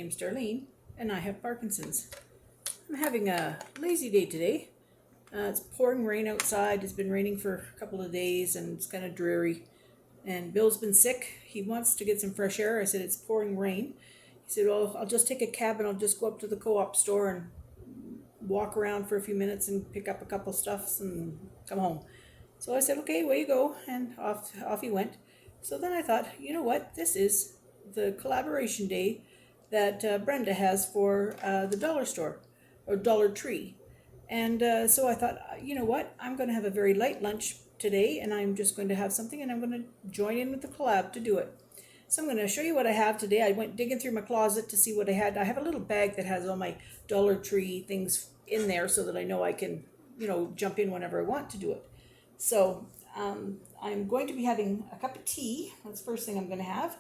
name's Darlene, and I have Parkinson's. I'm having a lazy day today. It's pouring rain outside. It's been raining for a couple of days, and it's kind of dreary. And Bill's been sick. He wants to get some fresh air. I said, it's pouring rain. He said, well, I'll just take a cab and I'll just go up to the co-op store and walk around for a few minutes and pick up a couple stuffs and come home. So I said, okay, away you go. And off he went. So then I thought, you know what? This is the collaboration day that Brenda has for the dollar store or Dollar Tree. And so I thought, you know what? I'm going to have a very light lunch today, and I'm just going to have something, and I'm going to join in with the collab to do it. So I'm going to show you what I have today. I went digging through my closet to see what I had. I have a little bag that has all my Dollar Tree things in there so that I know I can, jump in whenever I want to do it. So I'm going to be having a cup of tea. That's the first thing I'm going to have.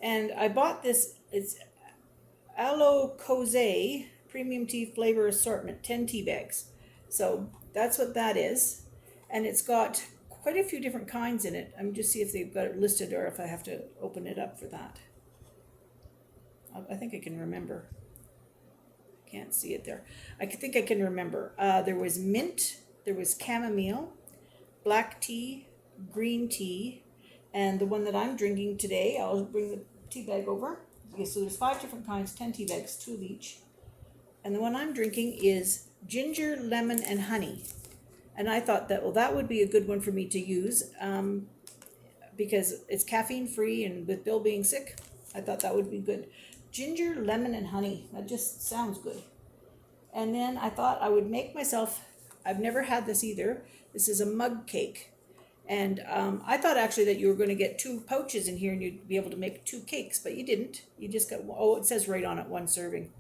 And I bought this. It's Aloe Cose Premium Tea Flavor Assortment, 10 tea bags. So that's what that is. And it's got quite a few different kinds in it. I'm just see if they've got it listed or if I have to open it up for that. I think I can remember. Can't see it there. I think I can remember. There was mint, there was chamomile, black tea, green tea, and the one that I'm drinking today, I'll bring the tea bag over. Okay, so there's 5 different kinds, 10 tea bags, 2 of each. And the one I'm drinking is ginger, lemon, and honey. And I thought that, well, that would be a good one for me to use because it's caffeine free, and with Bill being sick, I thought that would be good. Ginger, lemon, and honey. That just sounds good. And then I thought I would make myself, I've never had this either. This is a mug cake. And I thought actually that you were going to get 2 pouches in here and you'd be able to make 2 cakes, but you didn't. You just got, it says right on it, 1 serving.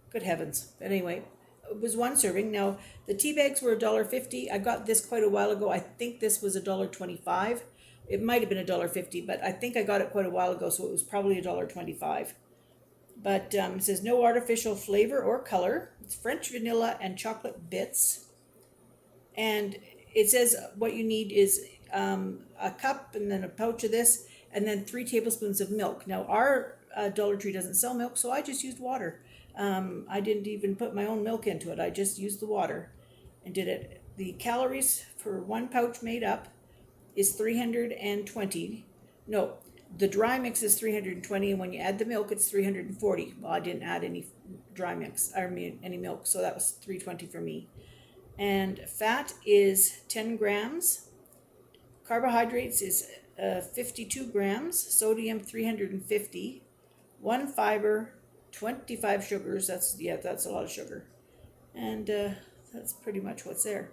Good heavens. But anyway, it was 1 serving. Now, the tea bags were $1.50. I got this quite a while ago. I think this was $1.25. It might have been $1.50, but I think I got it quite a while ago, so it was probably $1.25. But it says no artificial flavor or color. It's French vanilla and chocolate bits. And it says what you need is a cup and then a pouch of this, and then 3 tablespoons of milk. Now, our Dollar Tree doesn't sell milk, so I just used water. I didn't even put my own milk into it. I just used the water and did it. The calories for 1 pouch made up is 320. No, the dry mix is 320, and when you add the milk, it's 340. Well, I didn't add any dry mix, any milk, so that was 320 for me. And fat is 10 grams. Carbohydrates is 52 grams. Sodium 350. 1 fiber, 25 sugars. That's a lot of sugar. And that's pretty much what's there.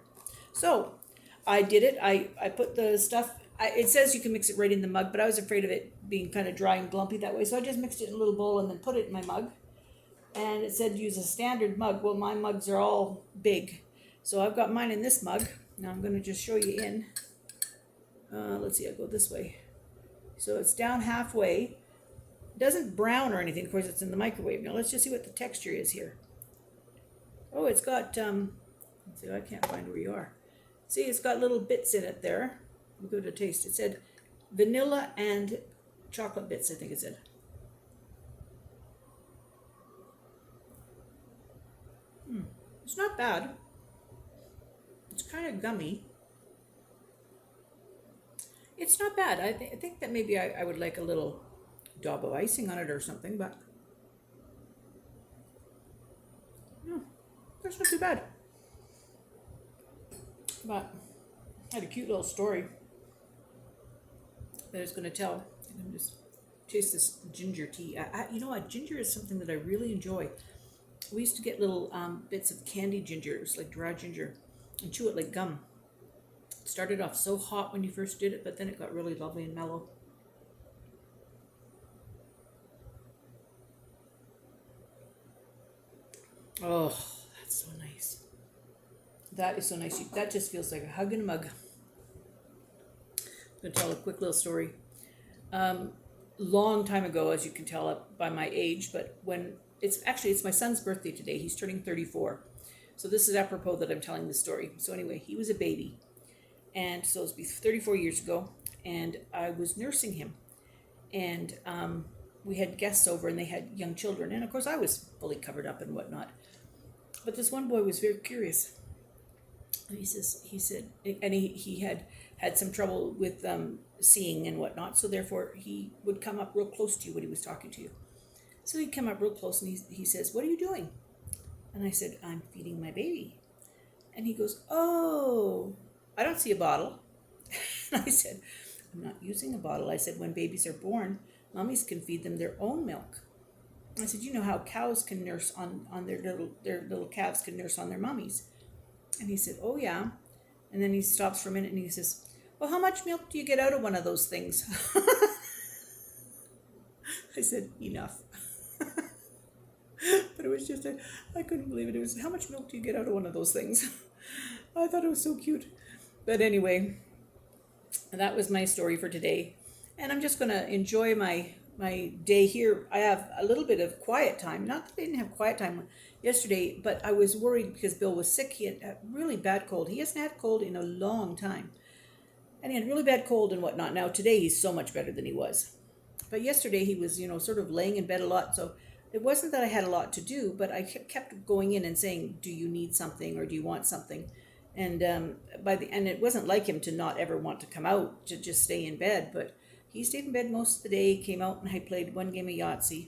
So I did it. I put the stuff. It says you can mix it right in the mug, but I was afraid of it being kind of dry and glumpy that way. So I just mixed it in a little bowl and then put it in my mug. And it said use a standard mug. Well, my mugs are all big. So I've got mine in this mug. Now I'm going to just show you in. Let's see, I'll go this way. So it's down halfway. It doesn't brown or anything. Of course, it's in the microwave. Now let's just see what the texture is here. Oh, it's got, let's see, I can't find where you are. See, it's got little bits in it there. We'll go to taste. It said vanilla and chocolate bits, I think it said. It's not bad. It's kind of gummy. It's not bad. I think that maybe I would like a little daub of icing on it or something, but no, that's not too bad. But I had a cute little story that I was going to tell. I'm just taste this ginger tea. You know what? Ginger is something that I really enjoy. We used to get little bits of candied ginger. It was like dry ginger, and chew it like gum. It started off so hot when you first did it, but then it got really lovely and mellow. Oh, that's so nice. That is so nice. That just feels like a hug in a mug. I'm going to tell a quick little story. Long time ago, as you can tell by my age, but when it's my son's birthday today. He's turning 34. So this is apropos that I'm telling this story. So anyway, he was a baby. And so it was 34 years ago. And I was nursing him. And we had guests over and they had young children. And of course, I was fully covered up and whatnot. But this one boy was very curious. And he said, and he had some trouble with seeing and whatnot. So therefore, he would come up real close to you when he was talking to you. So he'd come up real close and he says, "What are you doing?" And I said, "I'm feeding my baby." And he goes, "Oh, I don't see a bottle." And I said, "I'm not using a bottle." I said, "When babies are born, mommies can feed them their own milk." I said, "You know how cows can nurse on their little calves can nurse on their mummies." And he said, "Oh yeah." And then he stops for a minute and he says, "Well, how much milk do you get out of one of those things?" I said, "Enough." But it was just, I couldn't believe it. It was, "How much milk do you get out of one of those things?" I thought it was so cute. But anyway, that was my story for today. And I'm just going to enjoy my day here. I have a little bit of quiet time. Not that I didn't have quiet time yesterday, but I was worried because Bill was sick. He had a really bad cold. He hasn't had a cold in a long time. And he had a really bad cold and whatnot. Now today he's so much better than he was. But yesterday he was, sort of laying in bed a lot. So it wasn't that I had a lot to do, but I kept going in and saying, "Do you need something or do you want something?" And and it wasn't like him to not ever want to come out, to just stay in bed. But he stayed in bed most of the day, came out and I played one game of Yahtzee.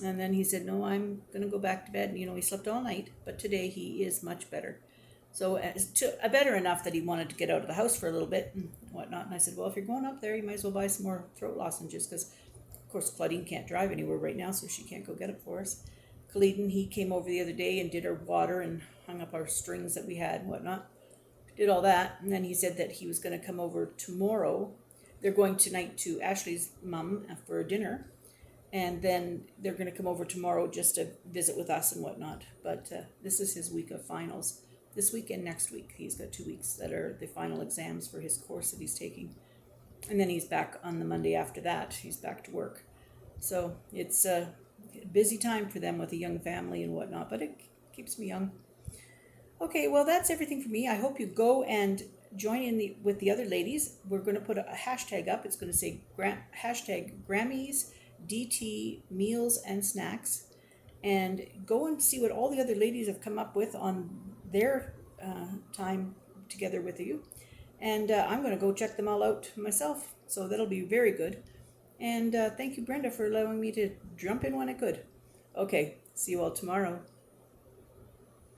And then he said, "No, I'm going to go back to bed." He slept all night, but today he is much better. So better enough that he wanted to get out of the house for a little bit and whatnot. And I said, "Well, if you're going up there, you might as well buy some more throat lozenges," because of course, Claudine can't drive anywhere right now, so she can't go get it for us. Clayton, he came over the other day and did our water and hung up our strings that we had and whatnot. Did all that, and then he said that he was going to come over tomorrow. They're going tonight to Ashley's mom for dinner, and then they're going to come over tomorrow just to visit with us and whatnot. But this is his week of finals. This week and next week. He's got 2 weeks that are the final exams for his course that he's taking. And then he's back on the Monday after that. He's back to work. So it's a busy time for them with a young family and whatnot, but it keeps me young. Okay, well, that's everything for me. I hope you go and join in with the other ladies. We're going to put a hashtag up. It's going to say hashtag Grammys, DT, Meals and Snacks. And go and see what all the other ladies have come up with on their time together with you. And I'm going to go check them all out myself. So that'll be very good. And thank you, Brenda, for allowing me to jump in when I could. Okay, see you all tomorrow.